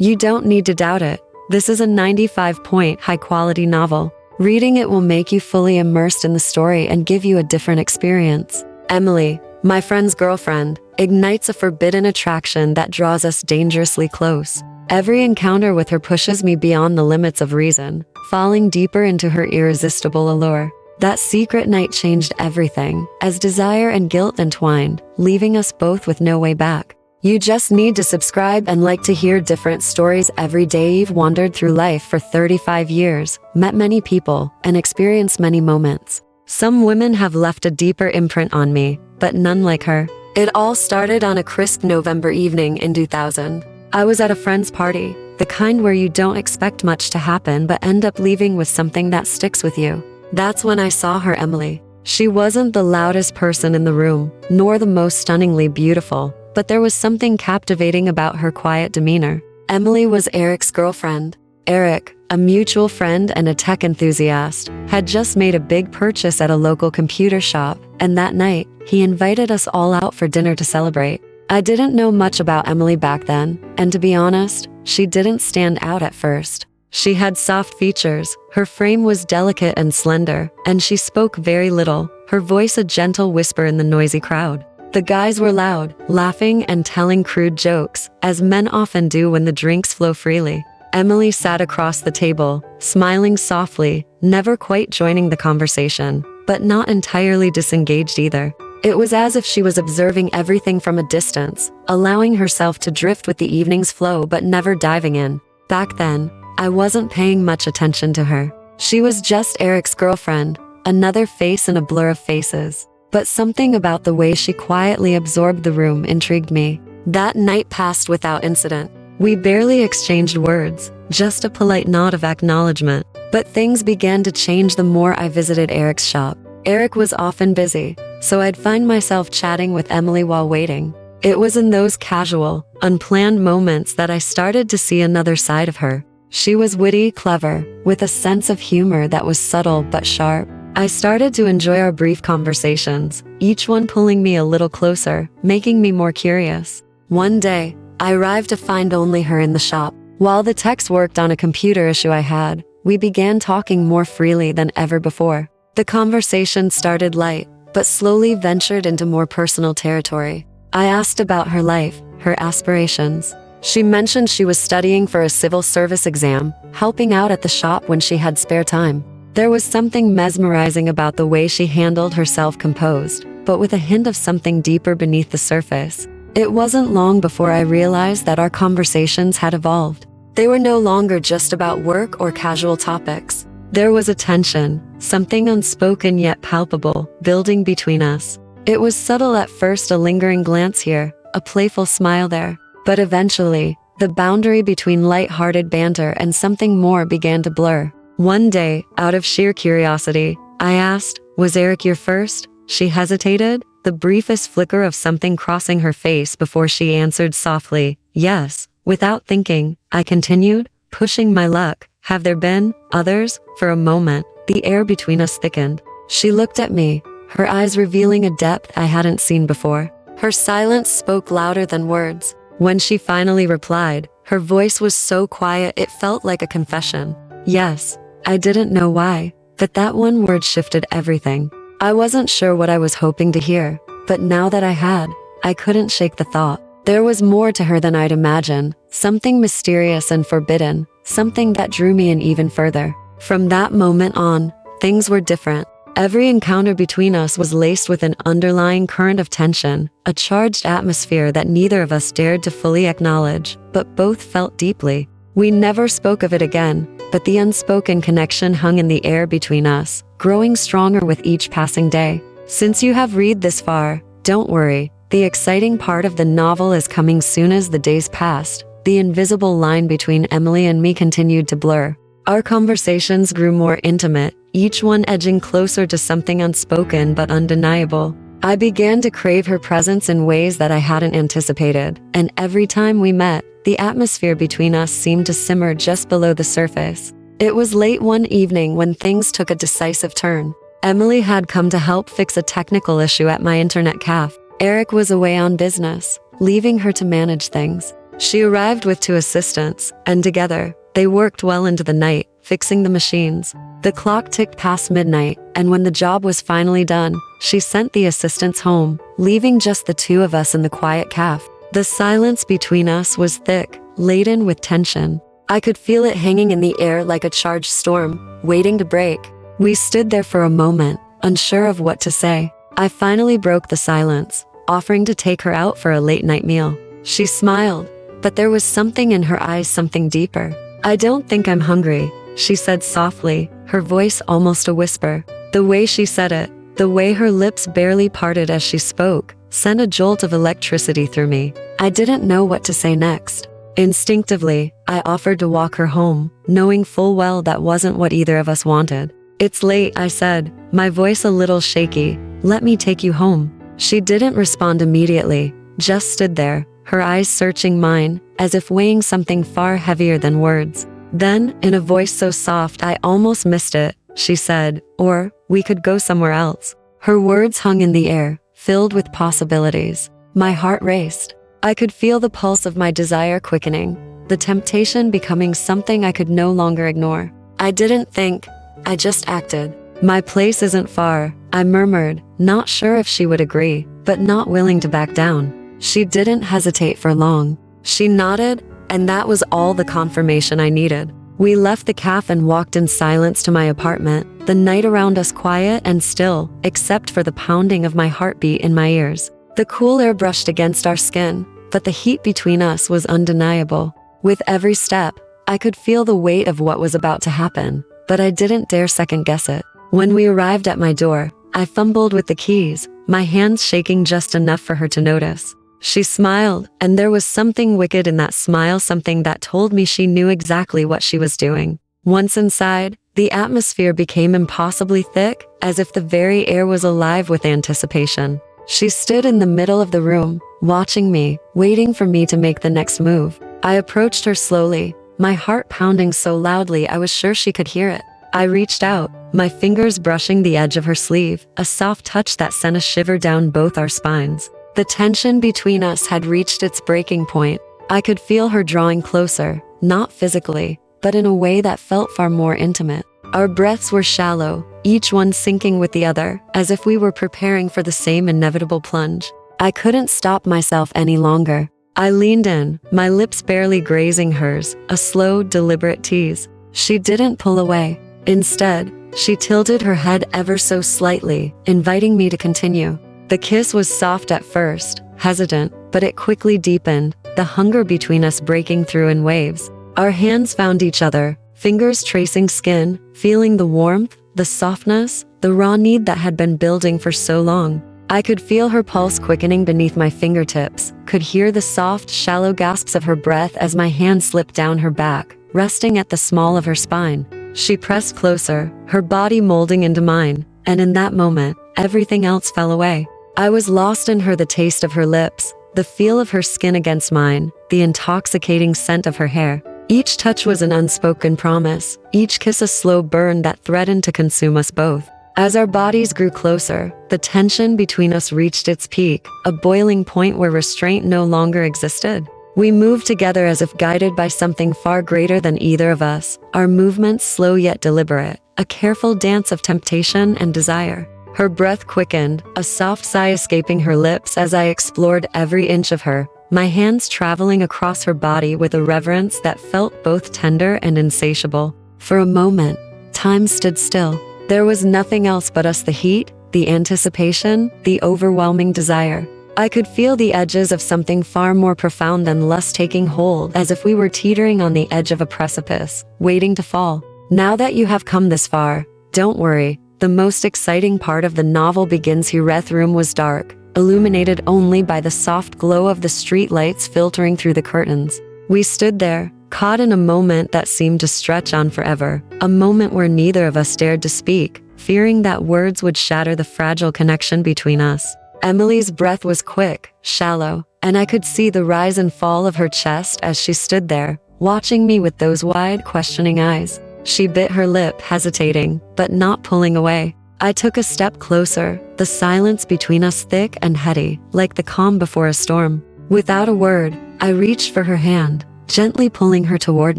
You don't need to doubt it. This is a 95-point high-quality novel. Reading it will make you fully immersed in the story and give you a different experience. Emily, my friend's girlfriend, ignites a forbidden attraction that draws us dangerously close. Every encounter with her pushes me beyond the limits of reason, falling deeper into her irresistible allure. That secret night changed everything, as desire and guilt entwined, leaving us both with no way back. You just need to subscribe and like to hear different stories every day. You've wandered through life for 35 years, met many people, and experienced many moments. Some women have left a deeper imprint on me, but none like her. It all started on a crisp November evening in 2000. I was at a friend's party, the kind where you don't expect much to happen but end up leaving with something that sticks with you. That's when I saw her, Emily. She wasn't the loudest person in the room, nor the most stunningly beautiful, but there was something captivating about her quiet demeanor. Emily was Eric's girlfriend. Eric, a mutual friend and a tech enthusiast, had just made a big purchase at a local computer shop, and that night, he invited us all out for dinner to celebrate. I didn't know much about Emily back then, and to be honest, she didn't stand out at first. She had soft features, her frame was delicate and slender, and she spoke very little, her voice a gentle whisper in the noisy crowd. The guys were loud, laughing and telling crude jokes, as men often do when the drinks flow freely. Emily sat across the table, smiling softly, never quite joining the conversation, but not entirely disengaged either. It was as if she was observing everything from a distance, allowing herself to drift with the evening's flow but never diving in. Back then, I wasn't paying much attention to her. She was just Eric's girlfriend, another face in a blur of faces. But something about the way she quietly absorbed the room intrigued me. That night passed without incident. We barely exchanged words, just a polite nod of acknowledgement. But things began to change the more I visited Eric's shop. Eric was often busy, so I'd find myself chatting with Emily while waiting. It was in those casual, unplanned moments that I started to see another side of her. She was witty, clever, with a sense of humor that was subtle but sharp. I started to enjoy our brief conversations, each one pulling me a little closer, making me more curious. One day, I arrived to find only her in the shop. While the techs worked on a computer issue I had, we began talking more freely than ever before. The conversation started light, but slowly ventured into more personal territory. I asked about her life, her aspirations. She mentioned she was studying for a civil service exam, helping out at the shop when she had spare time. There was something mesmerizing about the way she handled herself, composed, but with a hint of something deeper beneath the surface. It wasn't long before I realized that our conversations had evolved. They were no longer just about work or casual topics. There was a tension, something unspoken yet palpable, building between us. It was subtle at first, a lingering glance here, a playful smile there, but eventually, the boundary between light-hearted banter and something more began to blur. One day, out of sheer curiosity, I asked, "Was Eric your first?" She hesitated, the briefest flicker of something crossing her face before she answered softly, "Yes." Without thinking, I continued, pushing my luck. "Have there been others?" For a moment, the air between us thickened. She looked at me, her eyes revealing a depth I hadn't seen before. Her silence spoke louder than words. When she finally replied, her voice was so quiet it felt like a confession. "Yes." I didn't know why, but that one word shifted everything. I wasn't sure what I was hoping to hear, but now that I had, I couldn't shake the thought. There was more to her than I'd imagined, something mysterious and forbidden, something that drew me in even further. From that moment on, things were different. Every encounter between us was laced with an underlying current of tension, a charged atmosphere that neither of us dared to fully acknowledge, but both felt deeply. We never spoke of it again, but the unspoken connection hung in the air between us, growing stronger with each passing day. Since you have read this far, don't worry, the exciting part of the novel is coming soon. As the days passed, the invisible line between Emily and me continued to blur. Our conversations grew more intimate, each one edging closer to something unspoken but undeniable. I began to crave her presence in ways that I hadn't anticipated, and every time we met, the atmosphere between us seemed to simmer just below the surface. It was late one evening when things took a decisive turn. Emily had come to help fix a technical issue at my internet cafe. Eric was away on business, leaving her to manage things. She arrived with 2 assistants, and together, they worked well into the night, fixing the machines. The clock ticked past midnight, and when the job was finally done, she sent the assistants home, leaving just the 2 of us in the quiet cafe. The silence between us was thick, laden with tension. I could feel it hanging in the air like a charged storm, waiting to break. We stood there for a moment, unsure of what to say. I finally broke the silence, offering to take her out for a late-night meal. She smiled, but there was something in her eyes, something deeper. "I don't think I'm hungry," she said softly, her voice almost a whisper. The way she said it, the way her lips barely parted as she spoke, sent a jolt of electricity through me. I didn't know what to say next. Instinctively, I offered to walk her home, knowing full well that wasn't what either of us wanted. "It's late," I said, my voice a little shaky. "Let me take you home." She didn't respond immediately, just stood there, her eyes searching mine, as if weighing something far heavier than words. Then, in a voice so soft I almost missed it, she said, "Or, we could go somewhere else." Her words hung in the air, filled with possibilities. My heart raced. I could feel the pulse of my desire quickening, the temptation becoming something I could no longer ignore. I didn't think, I just acted. "My place isn't far," I murmured, not sure if she would agree, but not willing to back down. She didn't hesitate for long. She nodded, and that was all the confirmation I needed. We left the cafe and walked in silence to my apartment, the night around us quiet and still, except for the pounding of my heartbeat in my ears. The cool air brushed against our skin, but the heat between us was undeniable. With every step, I could feel the weight of what was about to happen, but I didn't dare second-guess it. When we arrived at my door, I fumbled with the keys, my hands shaking just enough for her to notice. She smiled, and there was something wicked in that smile, something that told me she knew exactly what she was doing. Once inside, the atmosphere became impossibly thick, as if the very air was alive with anticipation. She stood in the middle of the room, watching me, waiting for me to make the next move. I approached her slowly, my heart pounding so loudly I was sure she could hear it. I reached out, my fingers brushing the edge of her sleeve, a soft touch that sent a shiver down both our spines. The tension between us had reached its breaking point. I could feel her drawing closer, not physically, but in a way that felt far more intimate. Our breaths were shallow, each one sinking with the other, as if we were preparing for the same inevitable plunge. I couldn't stop myself any longer. I leaned in, my lips barely grazing hers, a slow, deliberate tease. She didn't pull away. Instead, she tilted her head ever so slightly, inviting me to continue. The kiss was soft at first, hesitant, but it quickly deepened, the hunger between us breaking through in waves. Our hands found each other, fingers tracing skin, feeling the warmth, the softness, the raw need that had been building for so long. I could feel her pulse quickening beneath my fingertips, could hear the soft, shallow gasps of her breath as my hand slipped down her back, resting at the small of her spine. She pressed closer, her body molding into mine, and in that moment, everything else fell away. I was lost in her, the taste of her lips, the feel of her skin against mine, the intoxicating scent of her hair. Each touch was an unspoken promise, each kiss a slow burn that threatened to consume us both. As our bodies grew closer, the tension between us reached its peak, a boiling point where restraint no longer existed. We moved together as if guided by something far greater than either of us, our movements slow yet deliberate, a careful dance of temptation and desire. Her breath quickened, a soft sigh escaping her lips as I explored every inch of her, my hands traveling across her body with a reverence that felt both tender and insatiable. For a moment, time stood still. There was nothing else but us, the heat, the anticipation, the overwhelming desire. I could feel the edges of something far more profound than lust taking hold, as if we were teetering on the edge of a precipice, waiting to fall. Now that you have come this far, don't worry. The most exciting part of the novel begins. Her room was dark, illuminated only by the soft glow of the street lights filtering through the curtains. We stood there, caught in a moment that seemed to stretch on forever, a moment where neither of us dared to speak, fearing that words would shatter the fragile connection between us. Emily's breath was quick, shallow, and I could see the rise and fall of her chest as she stood there, watching me with those wide, questioning eyes. She bit her lip, hesitating, but not pulling away. I took a step closer, the silence between us thick and heady, like the calm before a storm. Without a word, I reached for her hand, gently pulling her toward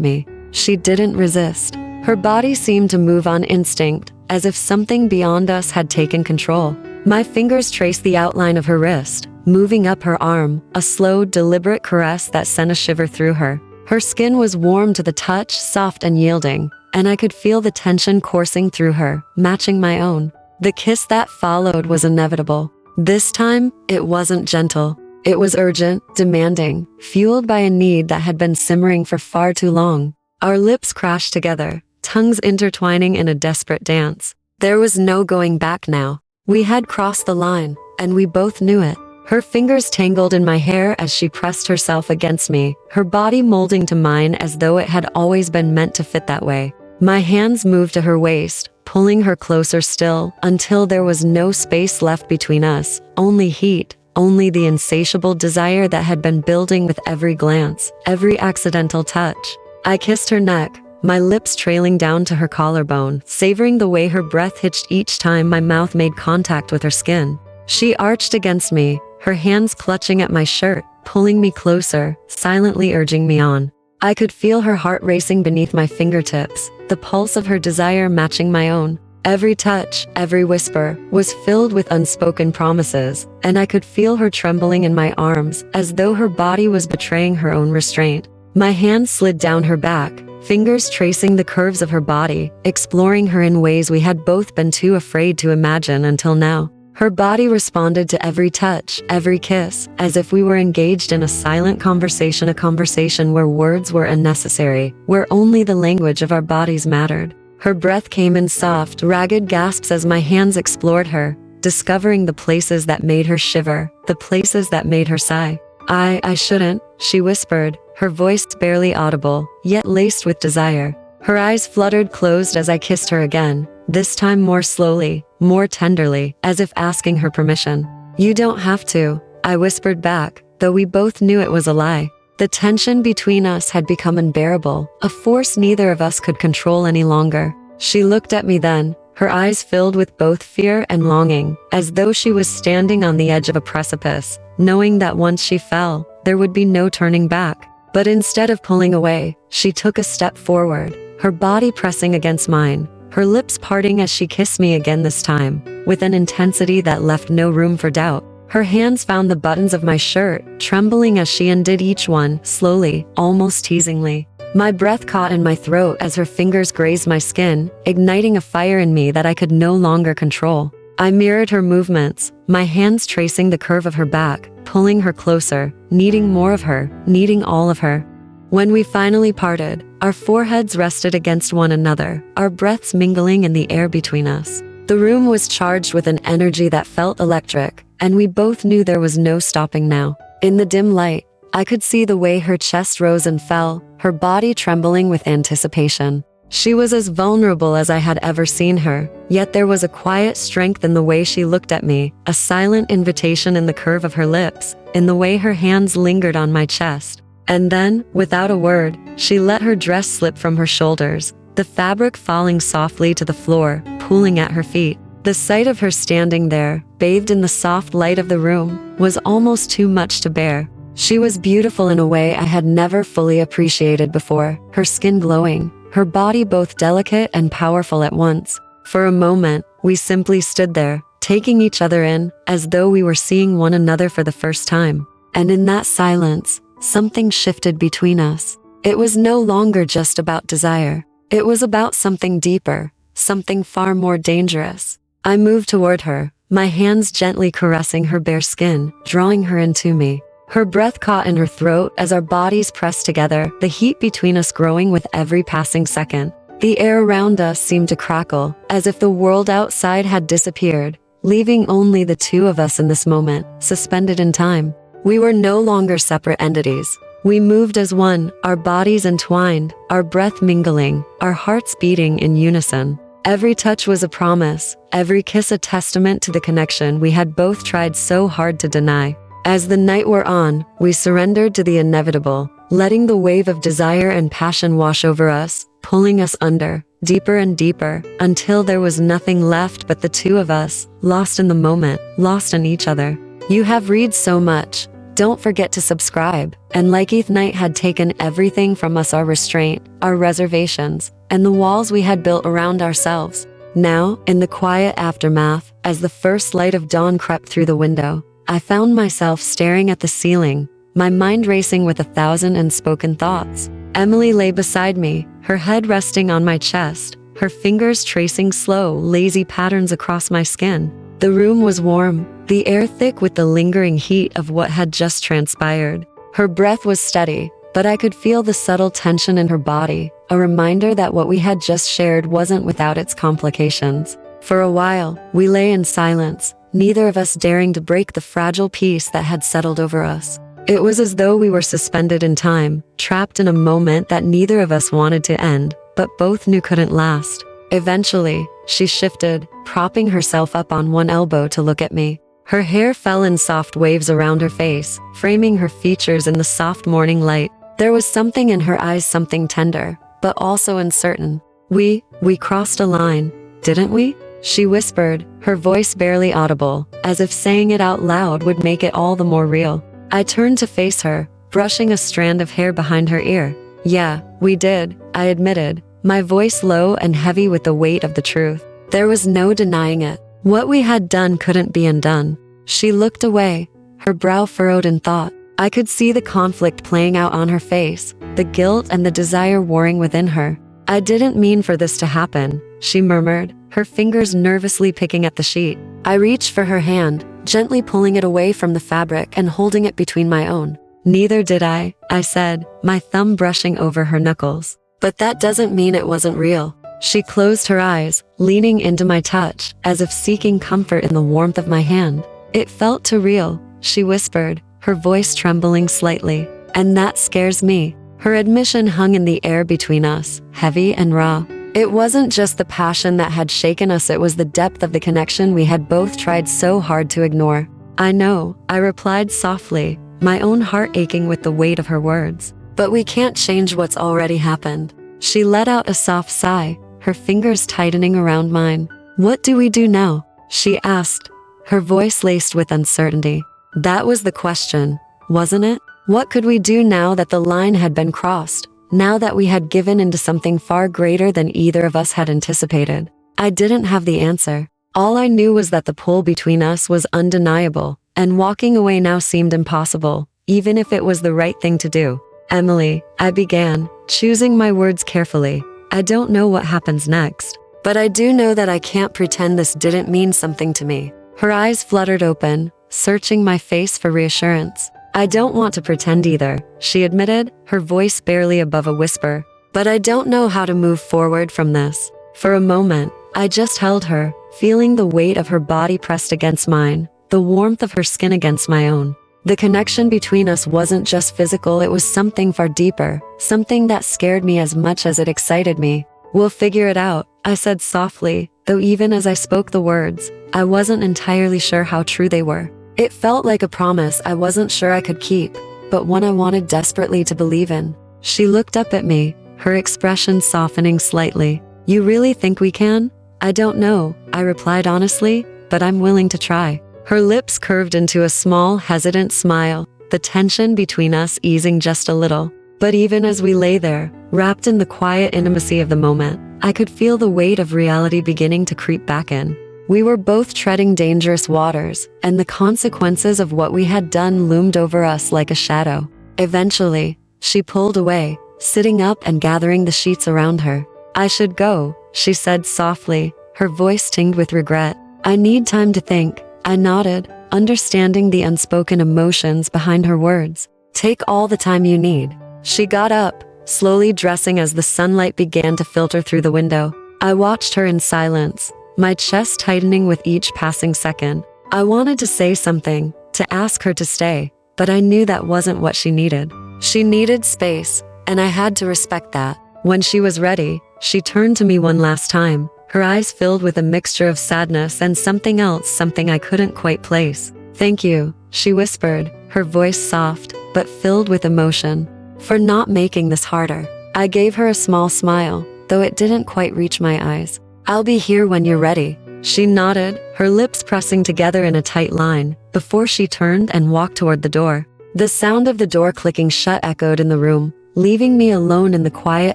me. She didn't resist. Her body seemed to move on instinct, as if something beyond us had taken control. My fingers traced the outline of her wrist, moving up her arm, a slow, deliberate caress that sent a shiver through her. Her skin was warm to the touch, soft and yielding, and I could feel the tension coursing through her, matching my own. The kiss that followed was inevitable. This time, it wasn't gentle. It was urgent, demanding, fueled by a need that had been simmering for far too long. Our lips crashed together, tongues intertwining in a desperate dance. There was no going back now. We had crossed the line, and we both knew it. Her fingers tangled in my hair as she pressed herself against me, her body molding to mine as though it had always been meant to fit that way. My hands moved to her waist, pulling her closer still, until there was no space left between us, only heat, only the insatiable desire that had been building with every glance, every accidental touch. I kissed her neck, my lips trailing down to her collarbone, savoring the way her breath hitched each time my mouth made contact with her skin. She arched against me, her hands clutching at my shirt, pulling me closer, silently urging me on. I could feel her heart racing beneath my fingertips, the pulse of her desire matching my own. Every touch, every whisper, was filled with unspoken promises, and I could feel her trembling in my arms, as though her body was betraying her own restraint. My hands slid down her back, fingers tracing the curves of her body, exploring her in ways we had both been too afraid to imagine until now. Her body responded to every touch, every kiss, as if we were engaged in a silent conversation, a conversation where words were unnecessary, where only the language of our bodies mattered. Her breath came in soft, ragged gasps as my hands explored her, discovering the places that made her shiver, the places that made her sigh. I shouldn't, she whispered, her voice barely audible, yet laced with desire. Her eyes fluttered closed as I kissed her again, this time more slowly, more tenderly, as if asking her permission. You don't have to, I whispered back, though we both knew it was a lie. The tension between us had become unbearable, a force neither of us could control any longer. She looked at me then, her eyes filled with both fear and longing, as though she was standing on the edge of a precipice, knowing that once she fell, there would be no turning back. But instead of pulling away, she took a step forward, her body pressing against mine, her lips parting as she kissed me again this time, with an intensity that left no room for doubt. Her hands found the buttons of my shirt, trembling as she undid each one, slowly, almost teasingly. My breath caught in my throat as her fingers grazed my skin, igniting a fire in me that I could no longer control. I mirrored her movements, my hands tracing the curve of her back, pulling her closer, needing more of her, needing all of her. When we finally parted, our foreheads rested against one another, our breaths mingling in the air between us. The room was charged with an energy that felt electric, and we both knew there was no stopping now. In the dim light, I could see the way her chest rose and fell, her body trembling with anticipation. She was as vulnerable as I had ever seen her, yet there was a quiet strength in the way she looked at me, a silent invitation in the curve of her lips, in the way her hands lingered on my chest. And then, without a word, she let her dress slip from her shoulders, the fabric falling softly to the floor, pooling at her feet. The sight of her standing there, bathed in the soft light of the room, was almost too much to bear. She was beautiful in a way I had never fully appreciated before, her skin glowing, her body both delicate and powerful at once. For a moment, we simply stood there, taking each other in, as though we were seeing one another for the first time. And in that silence, something shifted between us. It was no longer just about desire. It was about something deeper, something far more dangerous. I moved toward her, my hands gently caressing her bare skin, drawing her into me. Her breath caught in her throat as our bodies pressed together, the heat between us growing with every passing second. The air around us seemed to crackle, as if the world outside had disappeared, leaving only the two of us in this moment, suspended in time. We were no longer separate entities. We moved as one, our bodies entwined, our breath mingling, our hearts beating in unison. Every touch was a promise, every kiss a testament to the connection we had both tried so hard to deny. As the night wore on, we surrendered to the inevitable, letting the wave of desire and passion wash over us, pulling us under, deeper and deeper, until there was nothing left but the two of us, lost in the moment, lost in each other. You have read so much. Don't forget to subscribe. And like ETH Night had taken everything from us, our restraint, our reservations, and the walls we had built around ourselves. Now, in the quiet aftermath, as the first light of dawn crept through the window, I found myself staring at the ceiling, my mind racing with 1,000 unspoken thoughts. Emily lay beside me, her head resting on my chest, her fingers tracing slow, lazy patterns across my skin. The room was warm, the air thick with the lingering heat of what had just transpired. Her breath was steady, but I could feel the subtle tension in her body, a reminder that what we had just shared wasn't without its complications. For a while, we lay in silence, neither of us daring to break the fragile peace that had settled over us. It was as though we were suspended in time, trapped in a moment that neither of us wanted to end, but both knew couldn't last. Eventually, she shifted, propping herself up on one elbow to look at me. Her hair fell in soft waves around her face, framing her features in the soft morning light. There was something in her eyes, something tender, but also uncertain. We crossed a line, didn't we? She whispered, her voice barely audible, as if saying it out loud would make it all the more real. I turned to face her, brushing a strand of hair behind her ear. Yeah, we did, I admitted, my voice low and heavy with the weight of the truth. There was no denying it. What we had done couldn't be undone. She looked away, her brow furrowed in thought. I could see the conflict playing out on her face, the guilt and the desire warring within her. I didn't mean for this to happen, she murmured, her fingers nervously picking at the sheet. I reached for her hand, gently pulling it away from the fabric and holding it between my own. Neither did I said, my thumb brushing over her knuckles. But that doesn't mean it wasn't real. She closed her eyes, leaning into my touch, as if seeking comfort in the warmth of my hand. It felt too real, she whispered, her voice trembling slightly. And that scares me. Her admission hung in the air between us, heavy and raw. It wasn't just the passion that had shaken us, it was the depth of the connection we had both tried so hard to ignore. I know, I replied softly, my own heart aching with the weight of her words. But we can't change what's already happened. She let out a soft sigh, her fingers tightening around mine. What do we do now? She asked, her voice laced with uncertainty. That was the question, wasn't it? What could we do now that the line had been crossed, now that we had given into something far greater than either of us had anticipated? I didn't have the answer. All I knew was that the pull between us was undeniable, and walking away now seemed impossible, even if it was the right thing to do. Emily, I began, choosing my words carefully. I don't know what happens next, but I do know that I can't pretend this didn't mean something to me. Her eyes fluttered open, searching my face for reassurance. I don't want to pretend either, she admitted, her voice barely above a whisper. But I don't know how to move forward from this. For a moment, I just held her, feeling the weight of her body pressed against mine, the warmth of her skin against my own. The connection between us wasn't just physical, it was something far deeper, something that scared me as much as it excited me. We'll figure it out, I said softly, though even as I spoke the words, I wasn't entirely sure how true they were. It felt like a promise I wasn't sure I could keep, but one I wanted desperately to believe in. She looked up at me, her expression softening slightly. You really think we can? I don't know, I replied honestly, but I'm willing to try. Her lips curved into a small, hesitant smile, the tension between us easing just a little. But even as we lay there, wrapped in the quiet intimacy of the moment, I could feel the weight of reality beginning to creep back in. We were both treading dangerous waters, and the consequences of what we had done loomed over us like a shadow. Eventually, she pulled away, sitting up and gathering the sheets around her. I should go, she said softly, her voice tinged with regret. I need time to think. I nodded, understanding the unspoken emotions behind her words. Take all the time you need. She got up, slowly dressing as the sunlight began to filter through the window. I watched her in silence, my chest tightening with each passing second. I wanted to say something, to ask her to stay, but I knew that wasn't what she needed. She needed space, and I had to respect that. When she was ready, she turned to me one last time, her eyes filled with a mixture of sadness and something else, something I couldn't quite place. Thank you, she whispered, her voice soft, but filled with emotion, for not making this harder. I gave her a small smile, though it didn't quite reach my eyes. I'll be here when you're ready. She nodded, her lips pressing together in a tight line, before she turned and walked toward the door. The sound of the door clicking shut echoed in the room, leaving me alone in the quiet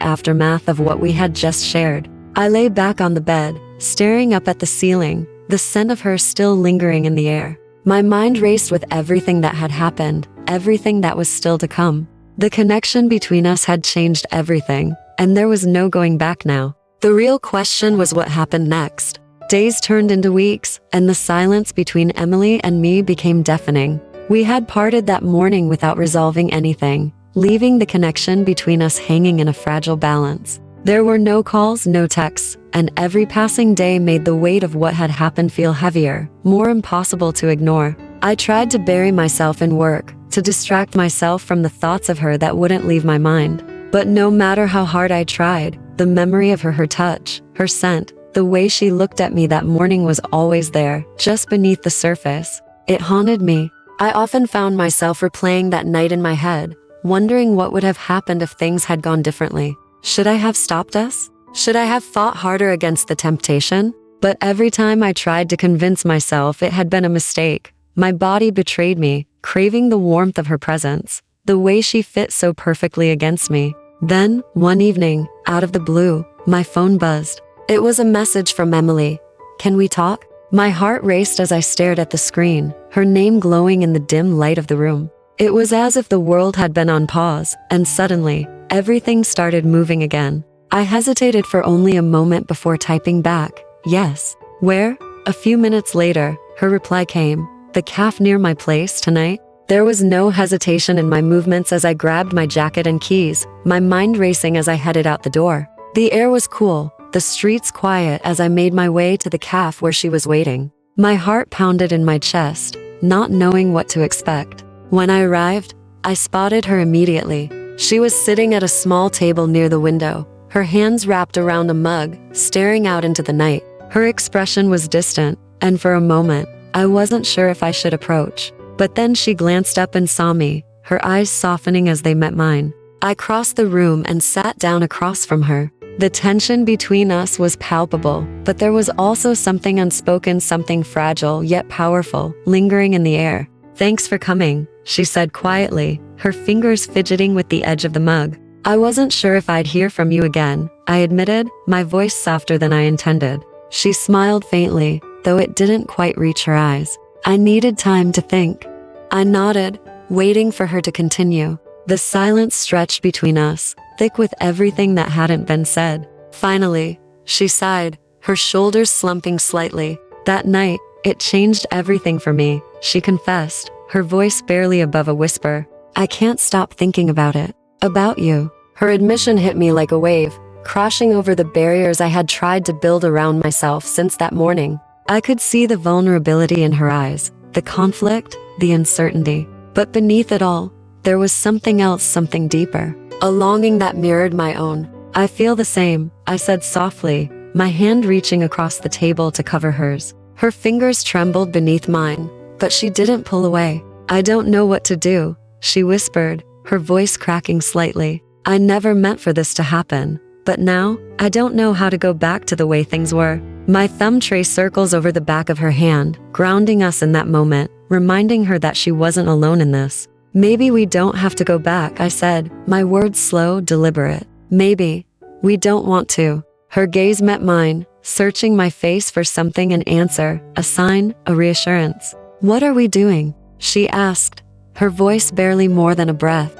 aftermath of what we had just shared. I lay back on the bed, staring up at the ceiling, the scent of her still lingering in the air. My mind raced with everything that had happened, everything that was still to come. The connection between us had changed everything, and there was no going back now. The real question was what happened next. Days turned into weeks, and the silence between Emily and me became deafening. We had parted that morning without resolving anything, leaving the connection between us hanging in a fragile balance. There were no calls, no texts, and every passing day made the weight of what had happened feel heavier, more impossible to ignore. I tried to bury myself in work, to distract myself from the thoughts of her that wouldn't leave my mind. But no matter how hard I tried, the memory of her touch, her scent, the way she looked at me that morning was always there, just beneath the surface. It haunted me. I often found myself replaying that night in my head, wondering what would have happened if things had gone differently. Should I have stopped us? Should I have fought harder against the temptation? But every time I tried to convince myself it had been a mistake, my body betrayed me, craving the warmth of her presence, the way she fit so perfectly against me. Then, one evening, out of the blue, my phone buzzed. It was a message from Emily. "Can we talk?" My heart raced as I stared at the screen, her name glowing in the dim light of the room. It was as if the world had been on pause, and suddenly, everything started moving again. I hesitated for only a moment before typing back, "Yes." "Where?" A few minutes later, her reply came, "The cafe near my place tonight." There was no hesitation in my movements as I grabbed my jacket and keys, my mind racing as I headed out the door. The air was cool, the streets quiet as I made my way to the cafe where she was waiting. My heart pounded in my chest, not knowing what to expect. When I arrived, I spotted her immediately. She was sitting at a small table near the window, her hands wrapped around a mug, staring out into the night. Her expression was distant, and for a moment, I wasn't sure if I should approach. But then she glanced up and saw me, her eyes softening as they met mine. I crossed the room and sat down across from her. The tension between us was palpable, but there was also something unspoken, something fragile yet powerful, lingering in the air. "Thanks for coming," she said quietly, her fingers fidgeting with the edge of the mug. "I wasn't sure if I'd hear from you again," I admitted, my voice softer than I intended. She smiled faintly, though it didn't quite reach her eyes. "I needed time to think." I nodded, waiting for her to continue. The silence stretched between us, thick with everything that hadn't been said. Finally, she sighed, her shoulders slumping slightly. "That night, it changed everything for me," she confessed, her voice barely above a whisper. "I can't stop thinking about it. About you." Her admission hit me like a wave, crashing over the barriers I had tried to build around myself since that morning. I could see the vulnerability in her eyes, the conflict, the uncertainty. But beneath it all, there was something else, something deeper. A longing that mirrored my own. "I feel the same," I said softly, my hand reaching across the table to cover hers. Her fingers trembled beneath mine, but she didn't pull away. "I don't know what to do," she whispered, her voice cracking slightly. "I never meant for this to happen, but now, I don't know how to go back to the way things were." My thumb traced circles over the back of her hand, grounding us in that moment, reminding her that she wasn't alone in this. "Maybe we don't have to go back," I said, my words slow, deliberate. "Maybe we don't want to." Her gaze met mine, searching my face for something, an answer, a sign, a reassurance. "What are we doing?" she asked, her voice barely more than a breath.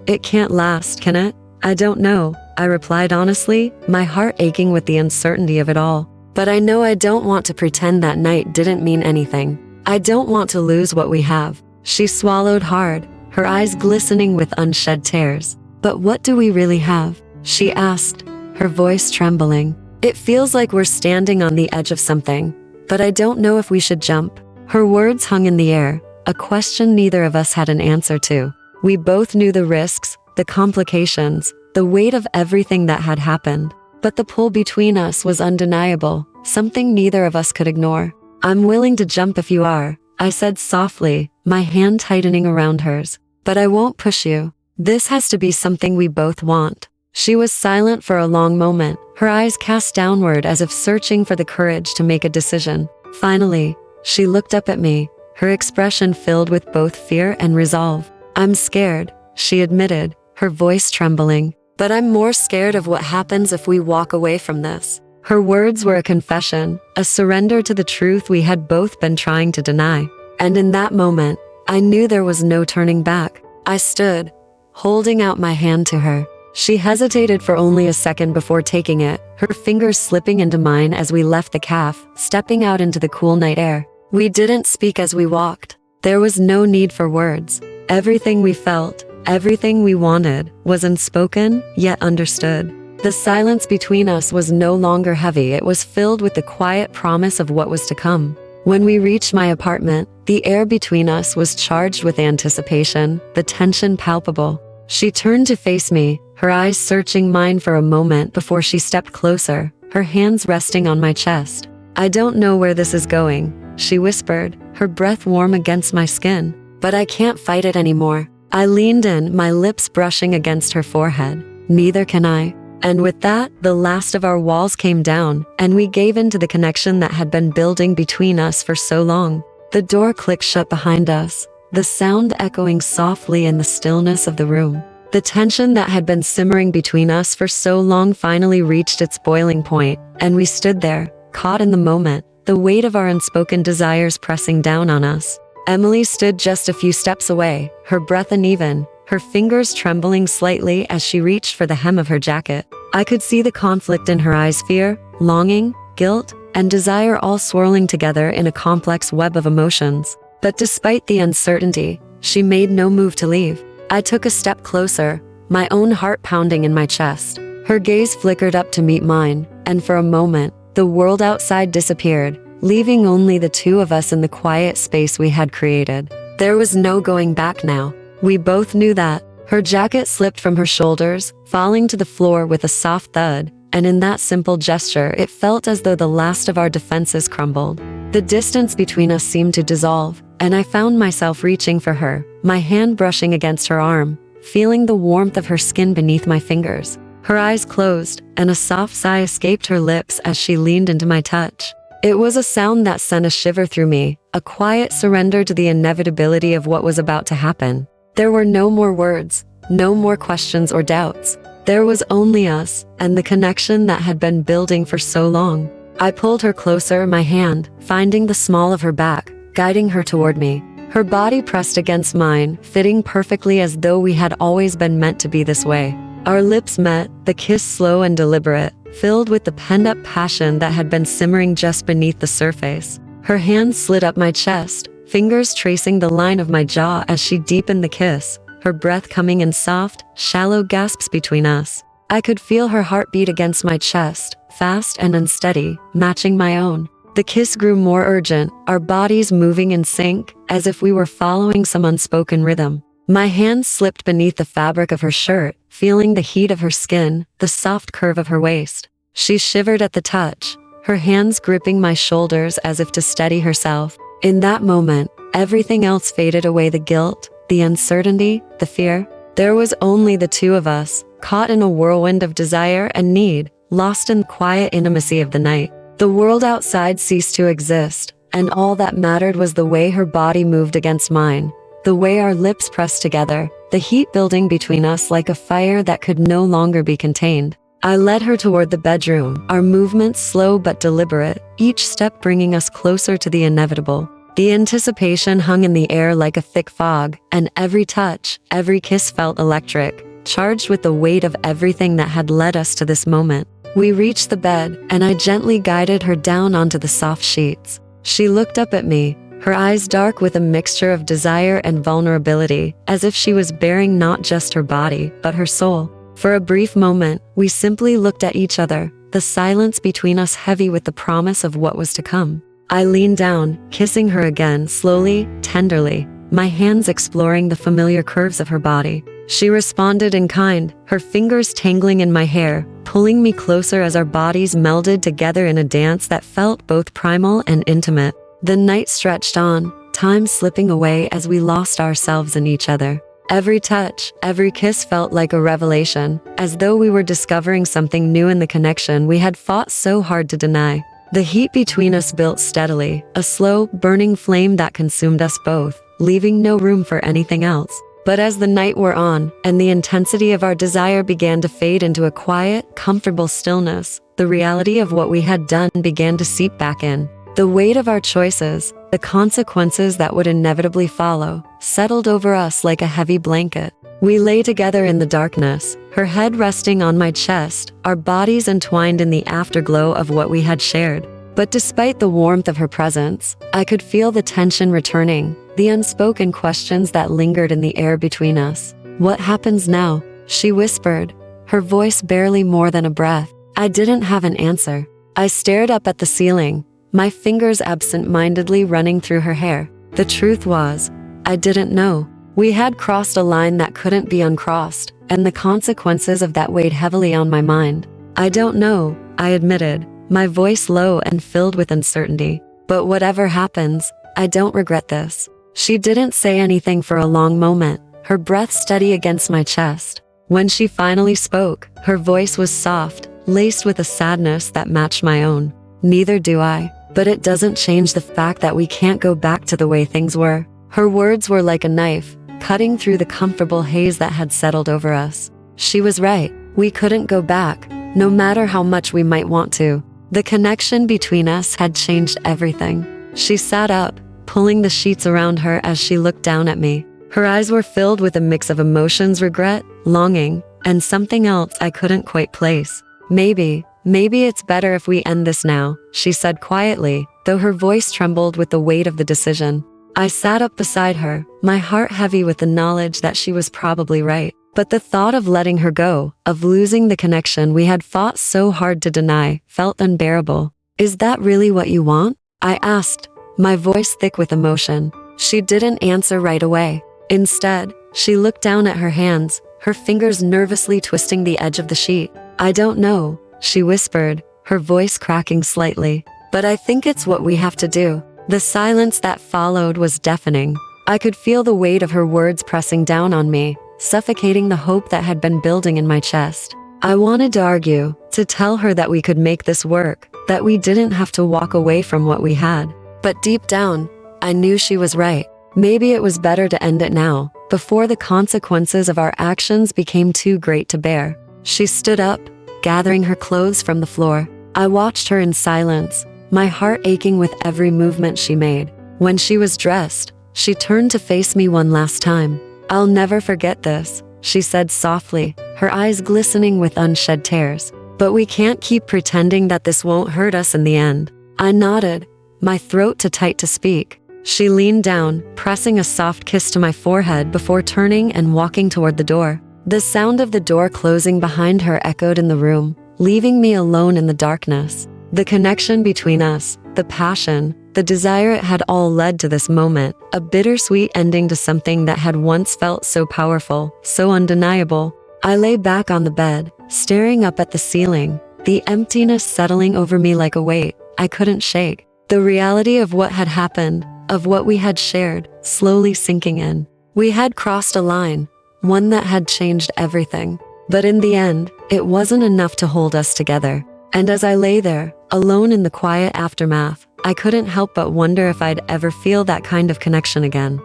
It can't last, can it?" "I don't know," I replied honestly, my heart aching with the uncertainty of it all. "But I know I don't want to pretend that night didn't mean anything. I don't want to lose what we have." She swallowed hard, her eyes glistening with unshed tears. "But what do we really have?" she asked, her voice trembling. "It feels like we're standing on the edge of something, but I don't know if we should jump." Her words hung in the air, a question neither of us had an answer to. We both knew the risks, the complications, the weight of everything that had happened. But the pull between us was undeniable, something neither of us could ignore. "I'm willing to jump if you are," I said softly, my hand tightening around hers. "But I won't push you. This has to be something we both want." She was silent for a long moment, her eyes cast downward as if searching for the courage to make a decision. Finally, she looked up at me, her expression filled with both fear and resolve. "I'm scared," she admitted, her voice trembling. "But I'm more scared of what happens if we walk away from this." Her words were a confession, a surrender to the truth we had both been trying to deny. And in that moment, I knew there was no turning back. I stood, holding out my hand to her. She hesitated for only a second before taking it, her fingers slipping into mine as we left the cafe, stepping out into the cool night air. We didn't speak as we walked. There was no need for words. Everything we felt, everything we wanted, was unspoken, yet understood. The silence between us was no longer heavy, it was filled with the quiet promise of what was to come. When we reached my apartment, the air between us was charged with anticipation, the tension palpable. She turned to face me, her eyes searching mine for a moment before she stepped closer, her hands resting on my chest. "I don't know where this is going," she whispered, her breath warm against my skin. "But I can't fight it anymore." I leaned in, my lips brushing against her forehead. "Neither can I." And with that, the last of our walls came down, and we gave in to the connection that had been building between us for so long. The door clicked shut behind us, the sound echoing softly in the stillness of the room. The tension that had been simmering between us for so long finally reached its boiling point, and we stood there, caught in the moment, the weight of our unspoken desires pressing down on us. Emily stood just a few steps away, her breath uneven, her fingers trembling slightly as she reached for the hem of her jacket. I could see the conflict in her eyes, fear, longing, guilt, and desire all swirling together in a complex web of emotions. But despite the uncertainty, she made no move to leave. I took a step closer, my own heart pounding in my chest. Her gaze flickered up to meet mine, and for a moment, the world outside disappeared, leaving only the two of us in the quiet space we had created. There was no going back now. We both knew that. Her jacket slipped from her shoulders, falling to the floor with a soft thud, and in that simple gesture it felt as though the last of our defenses crumbled. The distance between us seemed to dissolve, and I found myself reaching for her, my hand brushing against her arm, feeling the warmth of her skin beneath my fingers. Her eyes closed, and a soft sigh escaped her lips as she leaned into my touch. It was a sound that sent a shiver through me, a quiet surrender to the inevitability of what was about to happen. There were no more words, no more questions or doubts. There was only us, and the connection that had been building for so long. I pulled her closer, my hand, finding the small of her back, guiding her toward me. Her body pressed against mine, fitting perfectly as though we had always been meant to be this way. Our lips met, the kiss slow and deliberate, filled with the pent-up passion that had been simmering just beneath the surface. Her hand slid up my chest, fingers tracing the line of my jaw as she deepened the kiss, her breath coming in soft, shallow gasps between us. I could feel her heartbeat against my chest, fast and unsteady, matching my own. The kiss grew more urgent, our bodies moving in sync, as if we were following some unspoken rhythm. My hand slipped beneath the fabric of her shirt, feeling the heat of her skin, the soft curve of her waist. She shivered at the touch, her hands gripping my shoulders as if to steady herself. In that moment, everything else faded away, the guilt, the uncertainty, the fear. There was only the two of us, caught in a whirlwind of desire and need, lost in the quiet intimacy of the night. The world outside ceased to exist, and all that mattered was the way her body moved against mine, the way our lips pressed together, the heat building between us like a fire that could no longer be contained. I led her toward the bedroom, our movements slow but deliberate, each step bringing us closer to the inevitable. The anticipation hung in the air like a thick fog, and every touch, every kiss felt electric, charged with the weight of everything that had led us to this moment. We reached the bed, and I gently guided her down onto the soft sheets. She looked up at me, her eyes dark with a mixture of desire and vulnerability, as if she was bearing not just her body, but her soul. For a brief moment, we simply looked at each other, the silence between us heavy with the promise of what was to come. I leaned down, kissing her again, slowly, tenderly, my hands exploring the familiar curves of her body. She responded in kind, her fingers tangling in my hair, pulling me closer as our bodies melded together in a dance that felt both primal and intimate. The night stretched on, time slipping away as we lost ourselves in each other. Every touch, every kiss felt like a revelation, as though we were discovering something new in the connection we had fought so hard to deny. The heat between us built steadily, a slow, burning flame that consumed us both, leaving no room for anything else. But as the night wore on, and the intensity of our desire began to fade into a quiet, comfortable stillness, the reality of what we had done began to seep back in. The weight of our choices, the consequences that would inevitably follow, settled over us like a heavy blanket. We lay together in the darkness, her head resting on my chest, our bodies entwined in the afterglow of what we had shared. But despite the warmth of her presence, I could feel the tension returning, the unspoken questions that lingered in the air between us. "What happens now?" she whispered, her voice barely more than a breath. I didn't have an answer. I stared up at the ceiling, my fingers absent-mindedly running through her hair. The truth was, I didn't know. We had crossed a line that couldn't be uncrossed, and the consequences of that weighed heavily on my mind. "I don't know," I admitted, my voice low and filled with uncertainty. "But whatever happens, I don't regret this." She didn't say anything for a long moment, her breath steady against my chest. When she finally spoke, her voice was soft, laced with a sadness that matched my own. "Neither do I, but it doesn't change the fact that we can't go back to the way things were." Her words were like a knife, cutting through the comfortable haze that had settled over us. She was right, we couldn't go back, no matter how much we might want to. The connection between us had changed everything. She sat up, pulling the sheets around her as she looked down at me. Her eyes were filled with a mix of emotions, regret, longing, and something else I couldn't quite place. Maybe it's better if we end this now," she said quietly, though her voice trembled with the weight of the decision. I sat up beside her, my heart heavy with the knowledge that she was probably right. But the thought of letting her go, of losing the connection we had fought so hard to deny, felt unbearable. "Is that really what you want?" I asked, my voice thick with emotion. She didn't answer right away. Instead, she looked down at her hands, her fingers nervously twisting the edge of the sheet. "I don't know," she whispered, her voice cracking slightly. "But I think it's what we have to do." The silence that followed was deafening. I could feel the weight of her words pressing down on me, suffocating the hope that had been building in my chest. I wanted to argue, to tell her that we could make this work, that we didn't have to walk away from what we had. But deep down, I knew she was right. Maybe it was better to end it now, before the consequences of our actions became too great to bear. She stood up, gathering her clothes from the floor. I watched her in silence, my heart aching with every movement she made. When she was dressed, she turned to face me one last time. "I'll never forget this," she said softly, her eyes glistening with unshed tears. "But we can't keep pretending that this won't hurt us in the end." I nodded, my throat too tight to speak. She leaned down, pressing a soft kiss to my forehead before turning and walking toward the door. The sound of the door closing behind her echoed in the room, leaving me alone in the darkness. The connection between us, the passion, the desire, it had all led to this moment, a bittersweet ending to something that had once felt so powerful, so undeniable. I lay back on the bed, staring up at the ceiling, the emptiness settling over me like a weight I couldn't shake. The reality of what had happened, of what we had shared, slowly sinking in. We had crossed a line, one that had changed everything. But in the end, it wasn't enough to hold us together. And as I lay there, alone in the quiet aftermath, I couldn't help but wonder if I'd ever feel that kind of connection again.